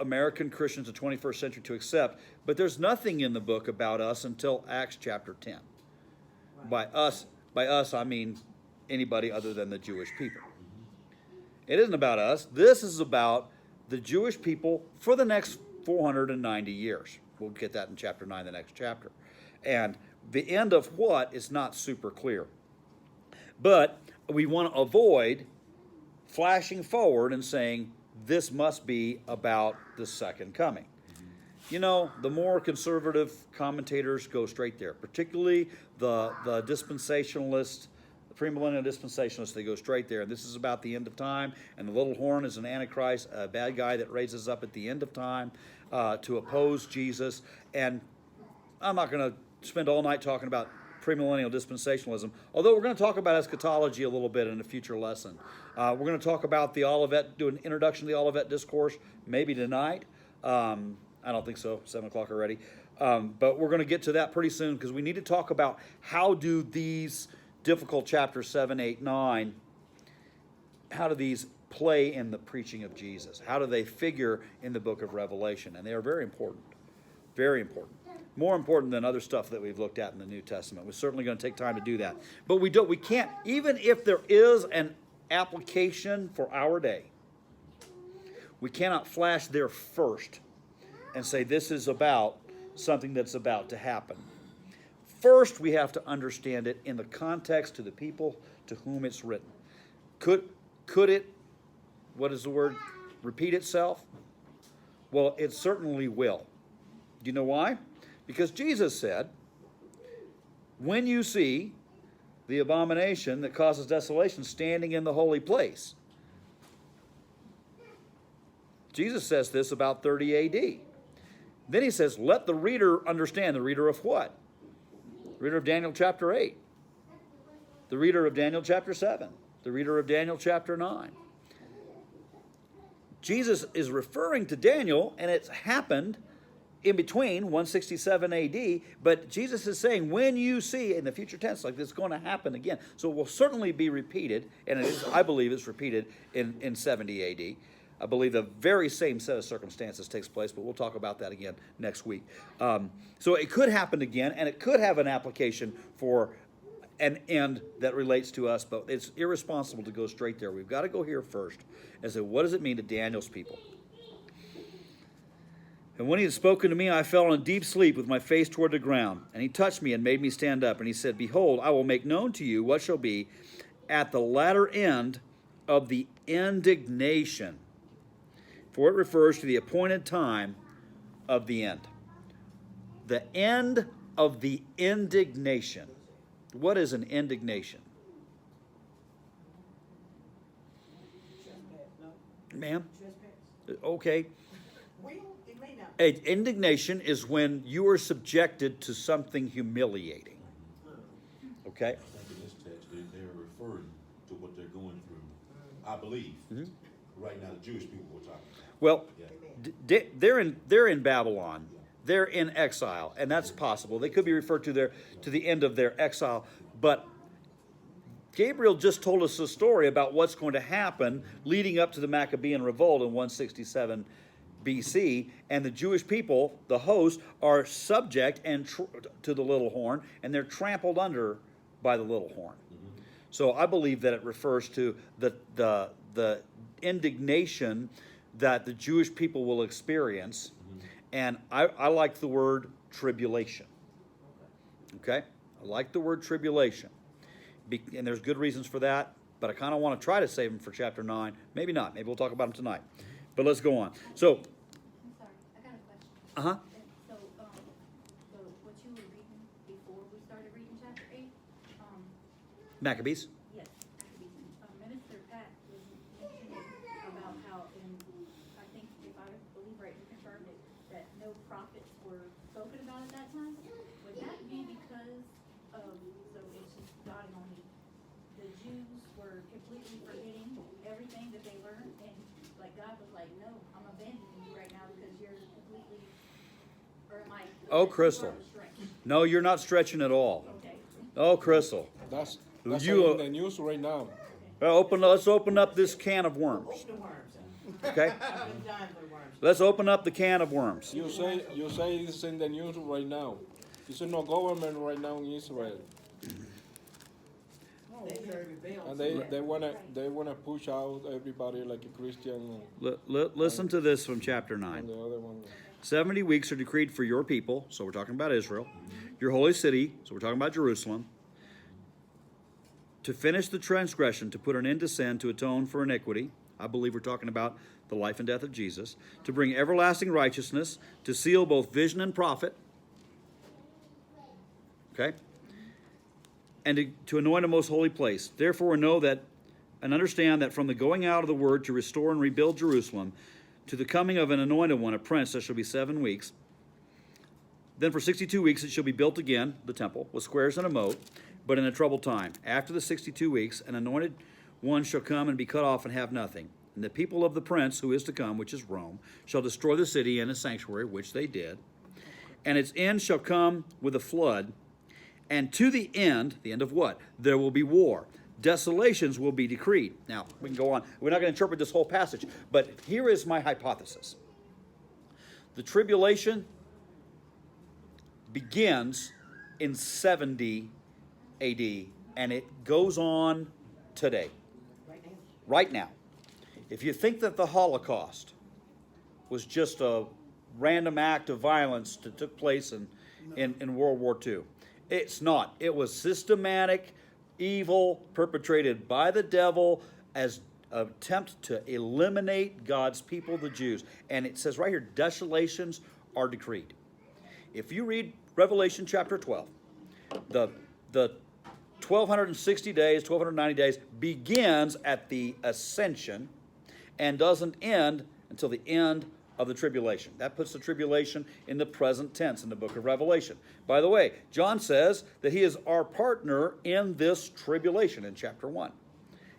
Speaker 1: American Christians of the 21st century to accept, but there's nothing in the book about us until Acts chapter 10. Right. By us, I mean anybody other than the Jewish people. It isn't about us. This is about the Jewish people for the next 490 years. We'll get that in chapter 9, the next chapter. And the end of what is not super clear. But we want to avoid flashing forward and saying, this must be about the second coming. You know, the more conservative commentators go straight there, particularly the dispensationalists, the premillennial dispensationalists, they go straight there. And this is about the end of time, and the little horn is an antichrist, a bad guy that raises up at the end of time to oppose Jesus. And I'm not going to spend all night talking about premillennial dispensationalism. Although we're going to talk about eschatology a little bit in a future lesson. We're going to talk about the Olivet, do an introduction to the Olivet Discourse, maybe tonight. I don't think so, 7 o'clock already. But we're going to get to that pretty soon because we need to talk about how do these difficult chapters 7, 8, 9, how do these play in the preaching of Jesus? How do they figure in the book of Revelation? And they are very important. Very important. More important than other stuff that we've looked at in the New Testament. We're certainly going to take time to do that. But we can't, even if there is an application for our day, we cannot flash there first and say this is about something that's about to happen. First, we have to understand it in the context to the people to whom it's written. Could it, what is the word, repeat itself? Well, it certainly will. Do you know why? Because Jesus said, when you see the abomination that causes desolation standing in the holy place. Jesus says this about 30 AD. Then he says, let the reader understand. The reader of what? The reader of Daniel chapter 8. The reader of Daniel chapter 7. The reader of Daniel chapter 9. Jesus is referring to Daniel, and it's happened in between 167 AD, but Jesus is saying when you see, in the future tense, like this is going to happen again. So it will certainly be repeated, and it is, I believe it's repeated in 70 AD. I believe the very same set of circumstances takes place, but we'll talk about that again next week. So it could happen again, and it could have an application for an end that relates to us, but it's irresponsible to go straight there. We've got to go here first and say, what does it mean to Daniel's people? And when he had spoken to me, I fell in deep sleep with my face toward the ground. And he touched me and made me stand up. And he said, behold, I will make known to you what shall be at the latter end of the indignation. For it refers to the appointed time of the end. The end of the indignation. What is an indignation? Ma'am? Okay. Indignation is when you are subjected to something humiliating. Okay?
Speaker 4: I think in this text, they're referring to what they're going through, I believe. Right now, the Jewish people we're talking about.
Speaker 1: Well,
Speaker 4: Yeah.
Speaker 1: they're in Babylon. They're in exile, and that's possible. They could be referred to the end of their exile. But Gabriel just told us a story about what's going to happen leading up to the Maccabean revolt in 167 BC, and the Jewish people, the host, are subject to the little horn, and they're trampled under by the little horn. So I believe that it refers to the indignation that the Jewish people will experience, and I like the word tribulation. Okay? I like the word tribulation, and there's good reasons for that, but I kind of want to try to save them for chapter 9. Maybe not. Maybe we'll talk about them tonight. But let's go on. So,
Speaker 5: I'm sorry, I got a question.
Speaker 1: uh-huh.
Speaker 5: So, what you were reading before we started reading chapter 8,
Speaker 1: Maccabees.
Speaker 5: yes, Minister Pat was mentioning about how, I think if I believe right, you confirmed it, that no prophets were spoken about at that time. Would that be because of, so it's just dotting on me, the Jews were completely forgetting everything that they learned, and like God was like, no, I'm abandoning you right now because you're completely, or am I?
Speaker 1: Oh, Crystal. No, you're not stretching at all.
Speaker 5: Okay.
Speaker 1: Oh, Crystal.
Speaker 2: That's
Speaker 1: You,
Speaker 2: in the news right now.
Speaker 1: let's open up this can of worms.
Speaker 3: Open the worms.
Speaker 1: Okay?
Speaker 3: I've been dying for the worms.
Speaker 1: Let's open up the can of worms.
Speaker 2: You say it's in the news right now. There's no government right now in Israel, and they wanna push out everybody like a Christian.
Speaker 1: Listen to this from chapter 9.
Speaker 2: And the other one.
Speaker 1: 70 weeks are decreed for your people, so we're talking about Israel, your holy city, so we're talking about Jerusalem, to finish the transgression, to put an end to sin, to atone for iniquity. I believe we're talking about the life and death of Jesus, to bring everlasting righteousness, to seal both vision and prophet, okay, and to anoint a most holy place. Therefore know that and understand that from the going out of the word to restore and rebuild Jerusalem, to the coming of an anointed one, a prince, there shall be 7 weeks. Then for 62 weeks it shall be built again, the temple, with squares and a moat, but in a troubled time. After the 62 weeks, an anointed one shall come and be cut off and have nothing. And the people of the prince who is to come, which is Rome, shall destroy the city and the sanctuary, which they did. And its end shall come with a flood. And to the end of what? There will be war. Desolations will be decreed. Now, we can go on. We're not going to interpret this whole passage, but here is my hypothesis. The tribulation begins in 70 AD, and it goes on today.
Speaker 3: Right now?
Speaker 1: Right now. If you think that the Holocaust was just a random act of violence that took place in World War II, it's not. It was systematic evil perpetrated by the devil as an attempt to eliminate God's people, the Jews. And it says right here, desolations are decreed. If you read Revelation chapter 12, the 1,260 days, 1,290 days begins at the ascension and doesn't end until the end of the tribulation. That puts the tribulation in the present tense in the book of Revelation. By the way, John says that he is our partner in this tribulation in chapter 1.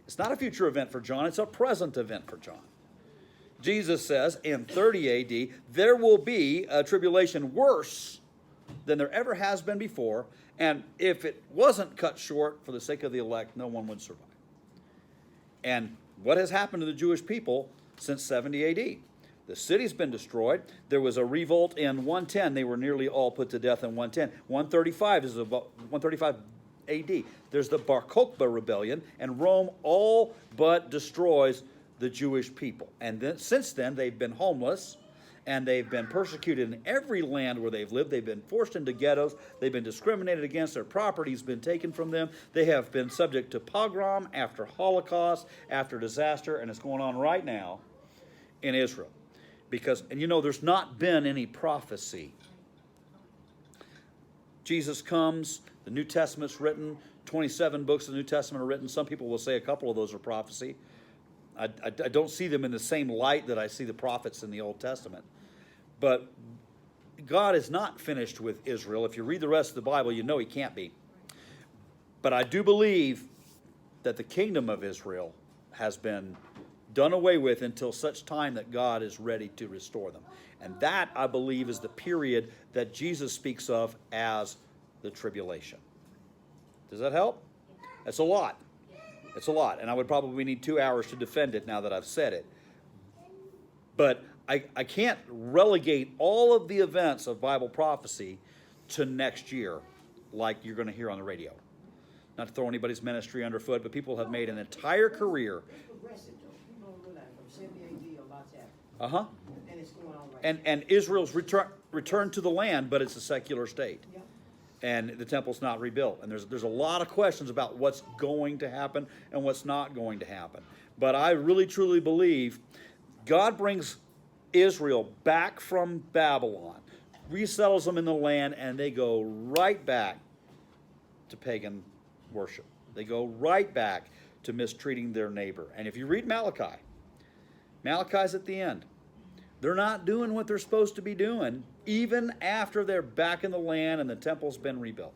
Speaker 1: It's not a future event for John, it's a present event for John. Jesus says in 30 AD, there will be a tribulation worse than there ever has been before, and if it wasn't cut short for the sake of the elect, no one would survive. And what has happened to the Jewish people since 70 AD? The city's been destroyed. There was a revolt in 110. They were nearly all put to death in 110. 135 is about 135 AD. There's the Bar Kokhba rebellion, and Rome all but destroys the Jewish people. And then, since then, they've been homeless, and they've been persecuted in every land where they've lived. They've been forced into ghettos. They've been discriminated against. Their property's been taken from them. They have been subject to pogrom after Holocaust, after disaster, and it's going on right now in Israel. Because, and you know, there's not been any prophecy. Jesus comes, the New Testament's written, 27 books of the New Testament are written. Some people will say a couple of those are prophecy. I don't see them in the same light that I see the prophets in the Old Testament. But God is not finished with Israel. If you read the rest of the Bible, you know he can't be. But I do believe that the kingdom of Israel has been done away with until such time that God is ready to restore them. And that, I believe, is the period that Jesus speaks of as the tribulation. Does that help? That's a lot. It's a lot. And I would probably need 2 hours to defend it now that I've said it. But I can't relegate all of the events of Bible prophecy to next year like you're going to hear on the radio. Not to throw anybody's ministry underfoot, but people have made an entire career.
Speaker 3: It's progressive, though. People don't realize from 70 AD a lot's happened.
Speaker 1: Uh-huh.
Speaker 3: And it's going on right now.
Speaker 1: And Israel's return to the land, but it's a secular state.
Speaker 3: Yeah.
Speaker 1: And the temple's not rebuilt. And there's a lot of questions about what's going to happen and what's not going to happen. But I really, truly believe God brings Israel back from Babylon, resettles them in the land, and they go right back to pagan worship. They go right back to mistreating their neighbor. And if you read Malachi, Malachi's at the end. They're not doing what they're supposed to be doing, even after they're back in the land and the temple's been rebuilt.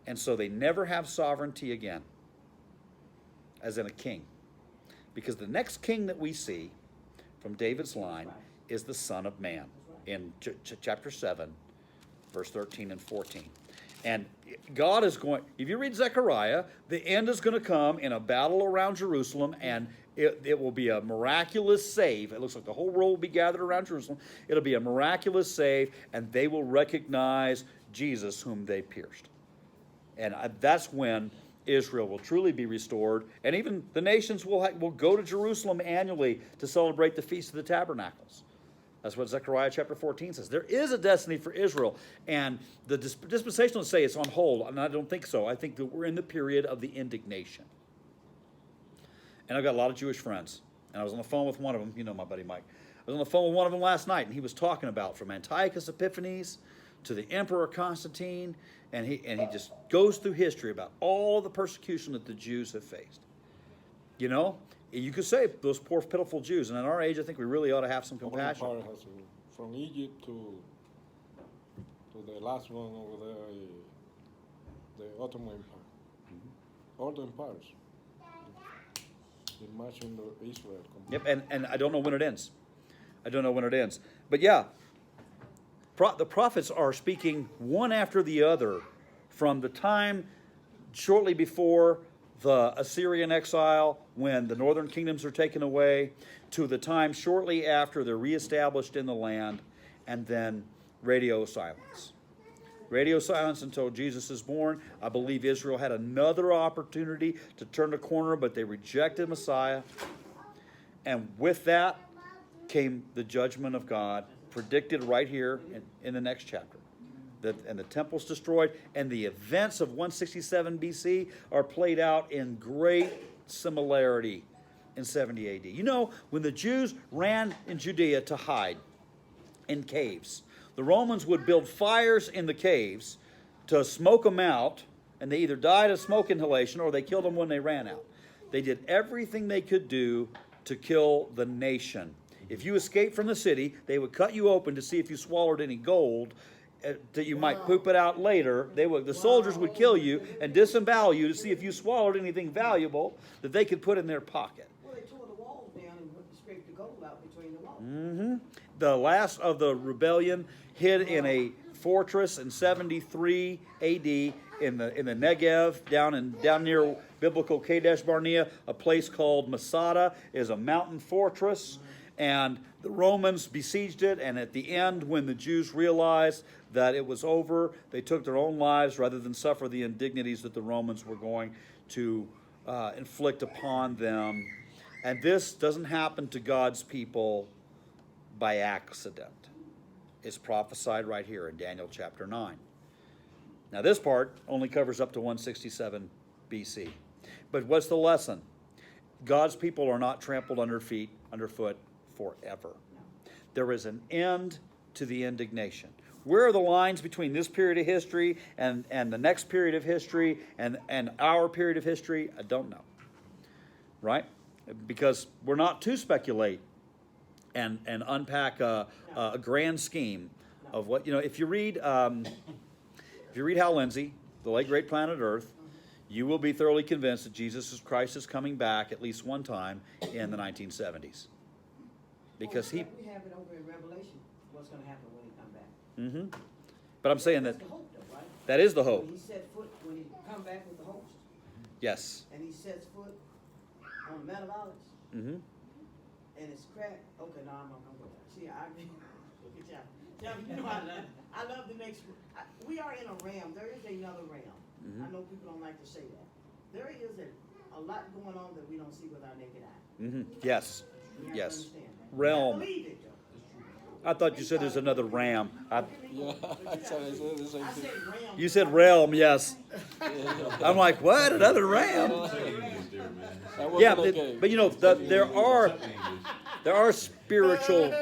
Speaker 1: And so they never have sovereignty again, as in a king. Because the next king that we see from David's line is the Son of Man in chapter 7, verse 13 and 14. And God is going, if you read Zechariah, the end is going to come in a battle around Jerusalem, and it will be a miraculous save. It looks like the whole world will be gathered around Jerusalem. It'll be a miraculous save, and they will recognize Jesus whom they pierced. And that's when Israel will truly be restored. And even the nations will go to Jerusalem annually to celebrate the Feast of the Tabernacles. That's what Zechariah chapter 14 says. There is a destiny for Israel. And the dispensationalists say it's on hold. And I don't think so. I think that we're in the period of the indignation. And I've got a lot of Jewish friends. And I was on the phone with one of them. You know my buddy Mike. I was on the phone with one of them last night, and he was talking about from Antiochus Epiphanes to the Emperor Constantine, and he just goes through history about all the persecution that the Jews have faced. You know, you could say those poor, pitiful Jews. And at our age, I think we really ought to have some compassion.
Speaker 2: Empire has from Egypt to to the last one over there, the Ottoman Empire. All the empires. They march into Israel.
Speaker 1: Yep, and I don't know when it ends. I don't know when it ends. But yeah, the prophets are speaking one after the other from the time shortly before the Assyrian exile, when the northern kingdoms are taken away, to the time shortly after they're reestablished in the land, and then radio silence. Radio silence until Jesus is born. I believe Israel had another opportunity to turn the corner, but they rejected Messiah. And with that came the judgment of God, predicted right here in the next chapter. And the temple's destroyed, and the events of 167 BC are played out in great similarity in 70 AD. You know, when the Jews ran in Judea to hide in caves, the Romans would build fires in the caves to smoke them out, and they either died of smoke inhalation or they killed them when they ran out. They did everything they could do to kill the nation. If you escaped from the city, they would cut you open to see if you swallowed any gold that you might poop it out later. The soldiers would kill you and disembowel you to see if you swallowed anything valuable that they could put in their pocket.
Speaker 3: Well, they tore the walls down and scraped the gold out between the walls.
Speaker 1: Mm-hmm. The last of the rebellion hid in a fortress in 73 AD in the Negev, down near biblical Kadesh Barnea. A place called Masada is a mountain fortress, and the Romans besieged it. And at the end, when the Jews realized that it was over, they took their own lives rather than suffer the indignities that the Romans were going to inflict upon them. And this doesn't happen to God's people by accident. It's prophesied right here in Daniel chapter 9. Now this part only covers up to 167 BC. But what's the lesson? God's people are not trampled underfoot forever. There is an end to the indignation. Where are the lines between this period of history and the next period of history and our period of history? I don't know. Right? Because we're not to speculate and unpack a grand scheme of what, if you read Hal Lindsey, The Late Great Planet Earth, you will be thoroughly convinced that Jesus Christ is coming back at least one time in the 1970s. Because
Speaker 3: we have it over in Revelation, what's going to happen when he come back.
Speaker 1: Mm-hmm. But I'm saying that
Speaker 3: That's the hope, though, right?
Speaker 1: that is the hope.
Speaker 3: When he set foot, when he come back with the host,
Speaker 1: Yes.
Speaker 3: and he sets foot on the Mount of Olives,
Speaker 1: Mm-hmm.
Speaker 3: and it's cracked. Okay, no, I'm not gonna go there. See, look at y'all. Tell me, I love the next. We are in a realm. There is another realm.
Speaker 1: Mm-hmm.
Speaker 3: I know people don't like to say that. There is a lot going on that we don't see with our naked eye.
Speaker 1: Mm-hmm. Yes.
Speaker 3: We have to
Speaker 1: Yes.
Speaker 3: understand that.
Speaker 1: Realm.
Speaker 3: I believe it, though.
Speaker 1: I thought you said there's another ram.
Speaker 2: Yeah, I said the same
Speaker 3: I
Speaker 2: thing.
Speaker 3: said realm.
Speaker 1: You said realm, yes. I'm like, what? Another ram?
Speaker 2: That was
Speaker 1: Yeah,
Speaker 2: okay.
Speaker 1: but there are spiritual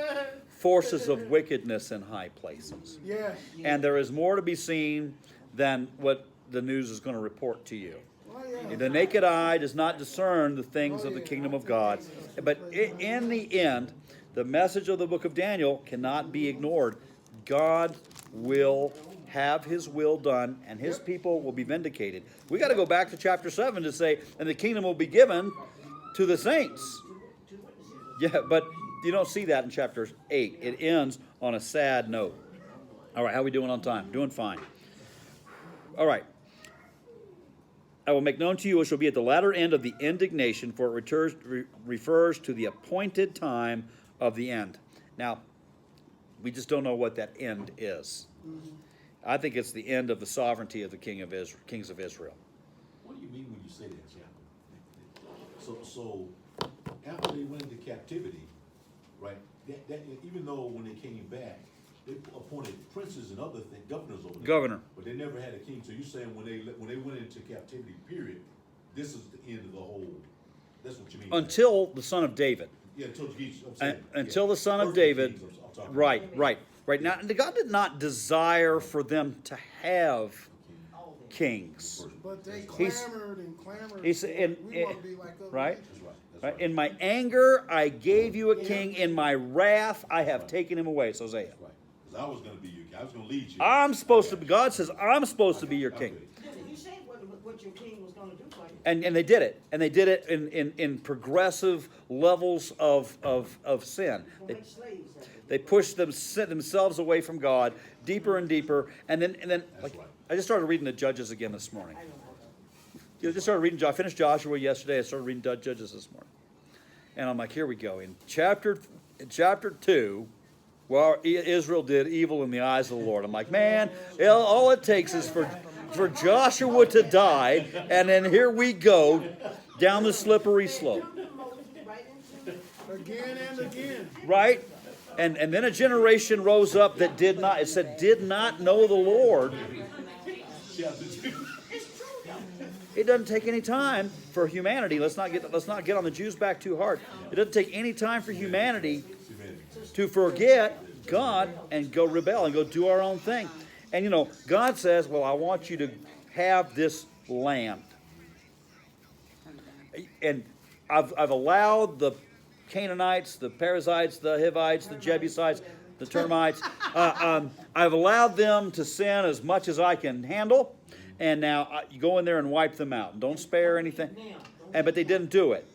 Speaker 1: forces of wickedness in high places.
Speaker 6: Yes.
Speaker 1: And there is more to be seen than what the news is going to report to you.
Speaker 6: Oh, yeah.
Speaker 1: The naked eye does not discern the things of the kingdom of God. But in the end, the message of the book of Daniel cannot be ignored. God will have his will done, and his people will be vindicated. We got to go back to chapter 7 to say, and the kingdom will be given to the saints. Yeah, but you don't see that in chapter 8. It ends on a sad note. All right, how are we doing on time? Doing fine. All right. I will make known to you what shall be at the latter end of the indignation, for it refers to the appointed time of the end. Now, we just don't know what that end is. I think it's the end of the sovereignty of the kings of Israel.
Speaker 4: What do you mean when you say that, Chaplain? So after they went into captivity, right? That even though when they came back, they appointed princes and other things, governors over there.
Speaker 1: Governor.
Speaker 4: But they never had a king. So you're saying when they went into captivity, period, this is the end of the whole. That's what you mean.
Speaker 1: Until the son of David.
Speaker 4: Yeah, until Jesus. I'm saying,
Speaker 1: Until the son of
Speaker 4: Earthly
Speaker 1: David.
Speaker 4: kings, I'm talking
Speaker 1: Right. Now, God did not desire for them to have kings.
Speaker 6: But they
Speaker 1: He's-
Speaker 6: clamored and clamored.
Speaker 1: he's-
Speaker 6: for
Speaker 1: and-
Speaker 6: it. We want to be like other
Speaker 1: right?
Speaker 6: nations.
Speaker 4: That's right. That's
Speaker 1: Right?
Speaker 4: right.
Speaker 1: In my anger, I gave you a king. In my wrath, I have taken him away. It's Hosea.
Speaker 4: That's right. 'Cause I was gonna be your king. I was gonna lead you.
Speaker 1: I'm supposed to be, God says, I'm supposed to be your king.
Speaker 3: You said what your king was gonna do for you.
Speaker 1: And they did it. And they did it in progressive levels of sin.
Speaker 3: Gonna make slaves of you.
Speaker 1: They pushed themselves away from God deeper and deeper. And then like,
Speaker 4: right.
Speaker 1: I just started reading the Judges again this morning.
Speaker 3: I don't know.
Speaker 1: I just started reading, I finished Joshua yesterday. I started reading Judges this morning. And I'm like, here we go. In chapter 2, well, Israel did evil in the eyes of the Lord. I'm like, man, all it takes is for Joshua to die, and then here we go down the slippery slope.
Speaker 3: Right into it.
Speaker 6: Again and again.
Speaker 1: Right? And then a generation rose up that did not know the Lord. It doesn't take any time for humanity. Let's not get on the Jews' back too hard. It doesn't take any time for humanity to forget God and go rebel and go do our own thing. And you know, God says, well, I want you to have this land. And I've allowed the Canaanites, the Perizzites, the Hivites, the Jebusites, the termites. I've allowed them to sin as much as I can handle. And now you go in there and wipe them out. Don't spare anything. But they didn't do it.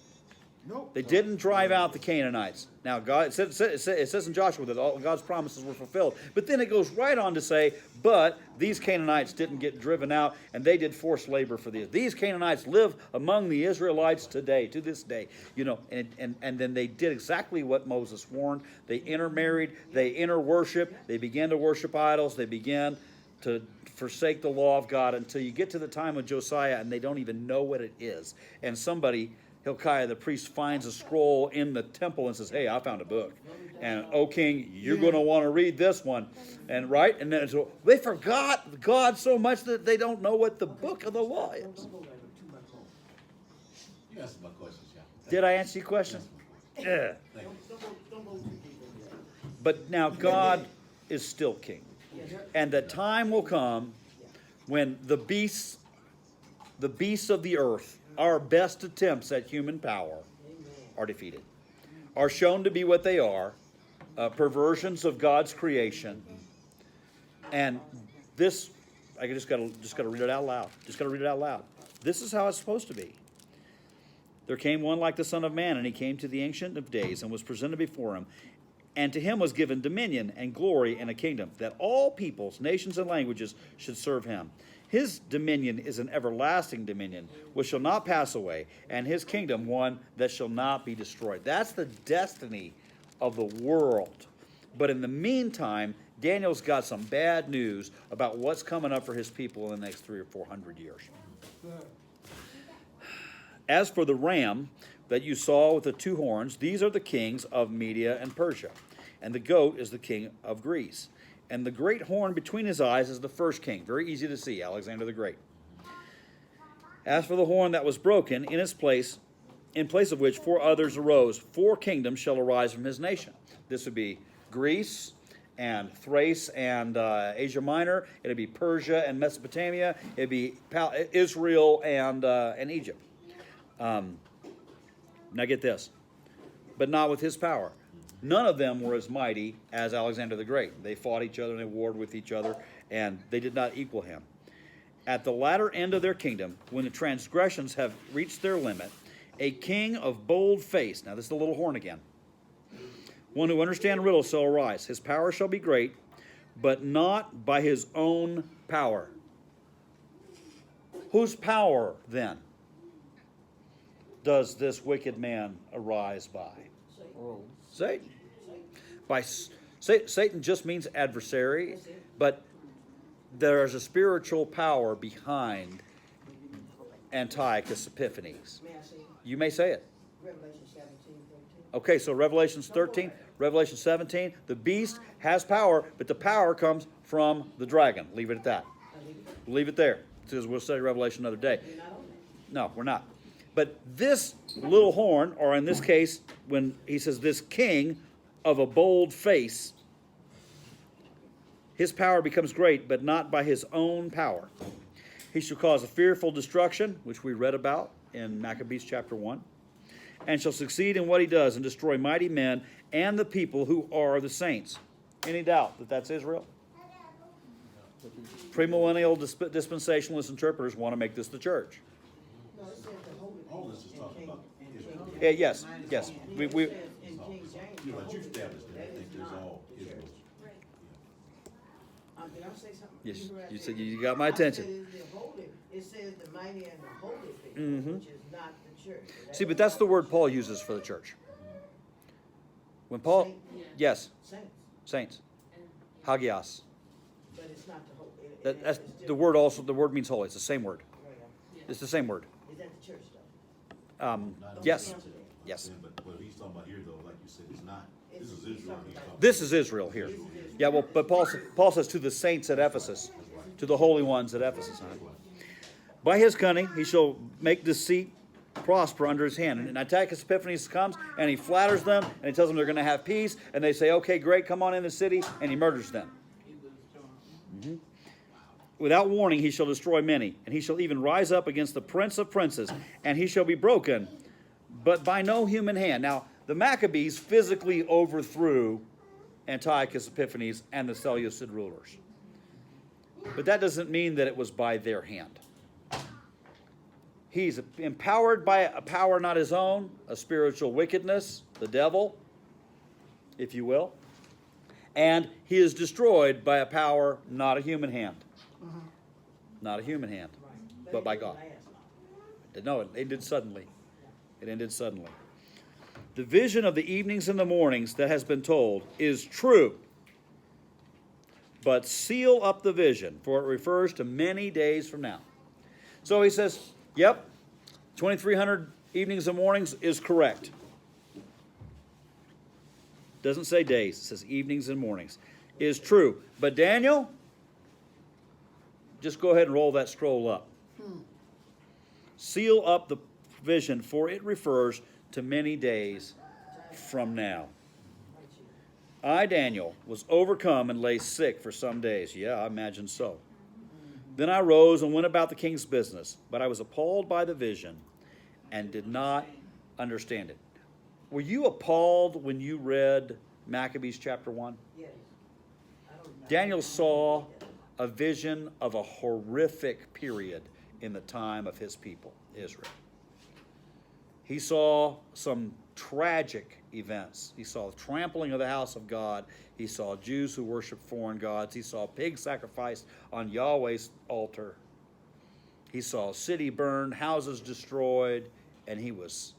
Speaker 6: Nope.
Speaker 1: They didn't drive out the Canaanites. Now, God, it says in Joshua that all God's promises were fulfilled. But then it goes right on to say, but these Canaanites didn't get driven out, and they did forced labor for these. These Canaanites live among the Israelites today, to this day. You know, and then they did exactly what Moses warned. They intermarried, they interworship, they began to worship idols, they began to forsake the law of God until you get to the time of Josiah, and they don't even know what it is. And somebody, Hilkiah the priest, finds a scroll in the temple and says, hey, I found a book. And, oh, king, you're going to want to read this one. And right? And then so they forgot God so much that they don't know what the book of the law is.
Speaker 4: You answered my questions, yeah.
Speaker 1: Did I answer your question? Yeah.
Speaker 4: Thank you.
Speaker 3: Don't go too deep into that.
Speaker 1: But now God is still king. And the time will come when the beasts of the earth, our best attempts at human power, are defeated, are shown to be what they are, perversions of God's creation. And this, I just got to read it out loud. Just got to read it out loud. This is how it's supposed to be. There came one like the Son of Man, and he came to the Ancient of Days and was presented before him. And to him was given dominion and glory and a kingdom, that all peoples, nations, and languages should serve him. His dominion is an everlasting dominion, which shall not pass away, and his kingdom one that shall not be destroyed. That's the destiny of the world. But in the meantime, Daniel's got some bad news about what's coming up for his people in the next 300 or 400 years. As for the ram that you saw with the two horns, these are the kings of Media and Persia. And the goat is the king of Greece. And the great horn between his eyes is the first king. Very easy to see, Alexander the Great. As for the horn that was broken, in place of which 4 others arose, 4 kingdoms shall arise from his nation. This would be Greece and Thrace and Asia Minor. It'd be Persia and Mesopotamia. It'd be Israel and Egypt. Now get this, but not with his power. None of them were as mighty as Alexander the Great. They fought each other and they warred with each other, and they did not equal him. At the latter end of their kingdom, when the transgressions have reached their limit, a king of bold face, now this is the little horn again, one who understands riddles shall arise. His power shall be great, but not by his own power. Whose power, then, does this wicked man arise by? Satan. Satan just means adversary, but there is a spiritual power behind Antiochus Epiphanes.
Speaker 3: May I say,
Speaker 1: You may say it.
Speaker 3: Revelation 17:13.
Speaker 1: Okay, so Revelation 13, Revelation 17, the beast has power, but the power comes from the dragon. Leave it at that. Leave it there, because we'll study Revelation another day.
Speaker 3: You're not on that.
Speaker 1: No, we're not. But this little horn, or in this case, when he says this king of a bold face, his power becomes great, but not by his own power. He shall cause a fearful destruction, which we read about in Maccabees chapter 1, and shall succeed in what he does and destroy mighty men and the people who are the saints. Any doubt that that's Israel? Premillennial dispensationalist interpreters want to make this the church.
Speaker 3: No, it says the holy
Speaker 4: All
Speaker 3: people
Speaker 4: this is
Speaker 3: in
Speaker 4: talking
Speaker 3: King-
Speaker 4: about
Speaker 3: in
Speaker 4: Israel.
Speaker 3: King
Speaker 1: Yeah,
Speaker 3: James.
Speaker 1: yes, yes.
Speaker 3: And
Speaker 1: We-
Speaker 3: it
Speaker 1: we-
Speaker 3: says in King James,
Speaker 4: You
Speaker 3: the
Speaker 4: know, but you
Speaker 3: holy
Speaker 4: established
Speaker 3: people,
Speaker 4: that, I
Speaker 3: that
Speaker 4: think
Speaker 3: is
Speaker 4: there's
Speaker 3: not
Speaker 4: all
Speaker 3: the church.
Speaker 4: Israel.
Speaker 5: Right.
Speaker 3: Did I say something?
Speaker 1: Yes,
Speaker 3: heard what I
Speaker 1: you
Speaker 3: said?
Speaker 1: said you got my
Speaker 3: I
Speaker 1: attention.
Speaker 3: said it's the holy, it says the mighty and the holy people,
Speaker 1: Mhm.
Speaker 3: which is not the church.
Speaker 1: See, but that's the word Paul uses for the church. When Paul,
Speaker 3: Saint-
Speaker 1: yes,
Speaker 3: Saints,
Speaker 1: saints, hagios.
Speaker 3: but it's not the holy.
Speaker 1: That's the word. Also, the word means holy. It's the same word. It's the same word.
Speaker 3: Is that the church though?
Speaker 1: Yes,
Speaker 3: Don't answer that.
Speaker 1: yes.
Speaker 4: But what he's talking about here, though, like you said, is not. This is Israel. He's talking
Speaker 1: This is Israel here. Yeah, well, but Paul says to the saints at Ephesus, to the holy ones at Ephesus. By his cunning he shall make deceit prosper under his hand. And Antiochus Epiphanes comes and he flatters them and he tells them they're going to have peace. And they say, okay, great, come on in the city. And he murders them. Mhm. Without warning he shall destroy many. And he shall even rise up against the prince of princes. And he shall be broken, but by no human hand. Now, the Maccabees physically overthrew Antiochus Epiphanes and the Seleucid rulers. But that doesn't mean that it was by their hand. He's empowered by a power not his own, a spiritual wickedness, the devil, if you will. And he is destroyed by a power not a human hand. Not a human hand, but by God. No, it ended suddenly. It ended suddenly. The vision of the evenings and the mornings that has been told is true. But seal up the vision, for it refers to many days from now. So he says, yep, 2,300 evenings and mornings is correct. Doesn't say days, it says evenings and mornings. Is true. But Daniel, just go ahead and roll that scroll up. Seal up the vision, for it refers to many days from now. I, Daniel, was overcome and lay sick for some days. Yeah, I imagine so. Then I rose and went about the king's business, but I was appalled by the vision and did not understand it. Were you appalled when you read Maccabees chapter 1?
Speaker 3: Yes.
Speaker 1: Daniel saw a vision of a horrific period in the time of his people, Israel. He saw some tragic events. He saw the trampling of the house of God. He saw Jews who worshiped foreign gods. He saw pigs sacrificed on Yahweh's altar. He saw a city burned, houses destroyed, and he was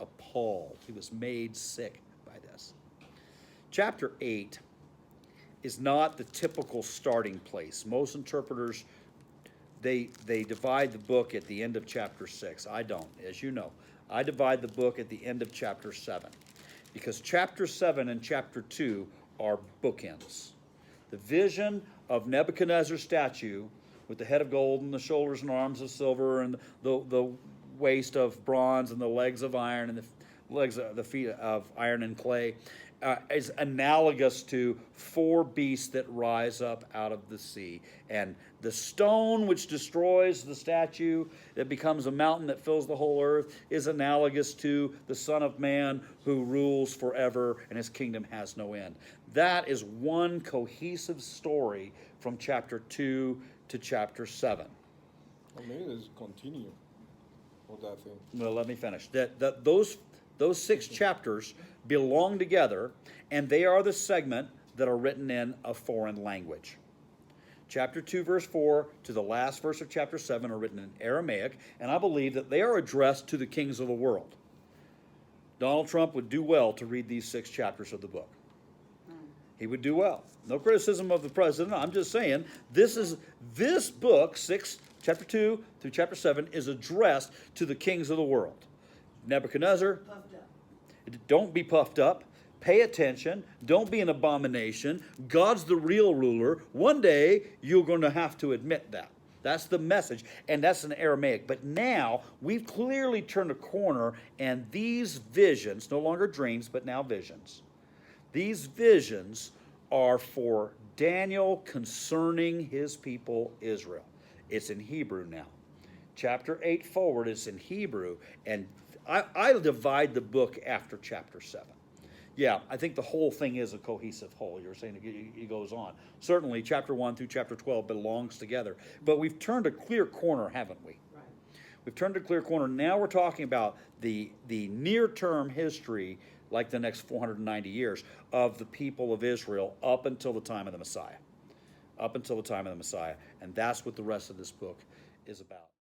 Speaker 1: appalled. He was made sick by this. Chapter 8 is not the typical starting place. Most interpreters, they divide the book at the end of chapter 6. I don't, as you know. I divide the book at the end of chapter 7 because chapter 7 and chapter 2 are bookends. The vision of Nebuchadnezzar's statue with the head of gold and the shoulders and arms of silver and the waist of bronze and the legs of iron and the feet of iron and clay is analogous to 4 beasts that rise up out of the sea. And the stone which destroys the statue, that becomes a mountain that fills the whole earth, is analogous to the Son of Man who rules forever and his kingdom has no end. That is one cohesive story from chapter 2 to chapter 7.
Speaker 2: I mean, it's continue with that thing.
Speaker 1: Well, let me finish. Those 6 chapters belong together, and they are the segment that are written in a foreign language. Chapter 2, verse 4 to the last verse of chapter 7 are written in Aramaic, and I believe that they are addressed to the kings of the world. Donald Trump would do well to read these 6 chapters of the book. He would do well. No criticism of the president. I'm just saying this book, chapter 2 through chapter 7, is addressed to the kings of the world. Nebuchadnezzar,
Speaker 3: Puffed up.
Speaker 1: don't be puffed up. Pay attention. Don't be an abomination. God's the real ruler. One day, you're going to have to admit that. That's the message, and that's in Aramaic. But now, we've clearly turned a corner, and these visions, no longer dreams, but now visions, these visions are for Daniel concerning his people Israel. It's in Hebrew now. Chapter 8 forward is in Hebrew, and I divide the book after chapter 7. Yeah, I think the whole thing is a cohesive whole. You're saying it goes on. Certainly, chapter 1 through chapter 12 belongs together. But we've turned a clear corner, haven't we?
Speaker 3: Right.
Speaker 1: We've turned a clear corner. Now we're talking about the near-term history, like the next 490 years, of the people of Israel up until the time of the Messiah. Up until the time of the Messiah. And that's what the rest of this book is about.